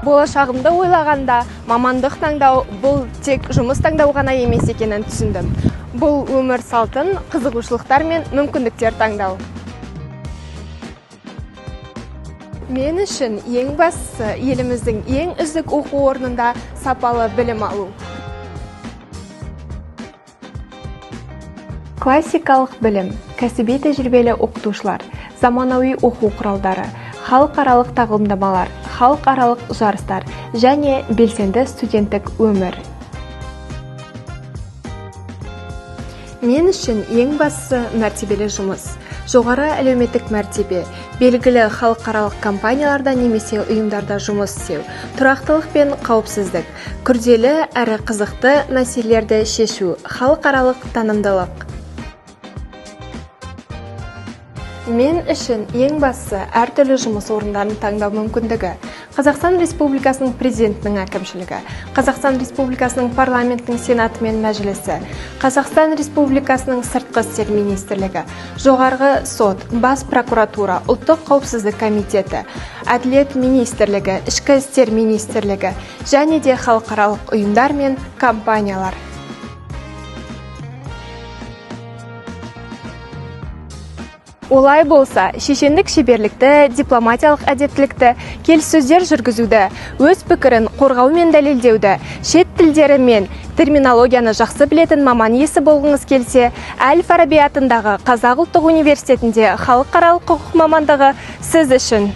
Болашағымды ойлағанда, мамандық таңдау бұл тек жұмыс таңдау ғана емес екенін түсіндім. Бұл өмір салтын, қызығушылықтар мен мүмкіндіктер таңдау. Мен үшін ең бастысы еліміздің ең үздік оқу орнында сапалы білім алу. Классикалық білім, кәсіби тәжірибелі оқытушылар, заманауи оқу құралдары, халықаралық тағылымдамалар, халықаралық жарыстар және белсенді студенттік өмір. Мен үшін ең бастысы мәртебелі жұмыс. Жоғары әлеуметтік мәртебе, белгілі халықаралық компанияларда немесе ұйымдарда жұмыс істеу, тұрақтылық пен қауіпсіздік, күрделі әрі қызықты мәселелерді шешу, халықаралық танымдылық. Мен үшін ең бастысы әртүрлі жұмыс орындарын таңдау мүмкіндігі. Қазақстан Республикасының президентінің әкімшілігі, Қазақстан Республикасының парламентінің сенаты мен мәжілісі, Қазақстан Республикасының сыртқы істер министрлігі, жоғарғы сот, бас прокуратура, ұлттық қауіпсіздік комитеті, әділет министрлігі, ішкі істер министрлігі және де халықаралық ұйымдар мен компаниялар. Олай болса, шешендік шеберлікті, дипломатиялық әдептілікті, келіссөздер жүргізуді, өз пікірін қорғау мен дәлелдеуді, шет тілдері мен терминологияны жақсы білетін маман иесі болғыңыз келсе, Әл-Фараби атындағы Қазақ ұлттық университетінде халықаралық құқық мамандығы сіз үшін.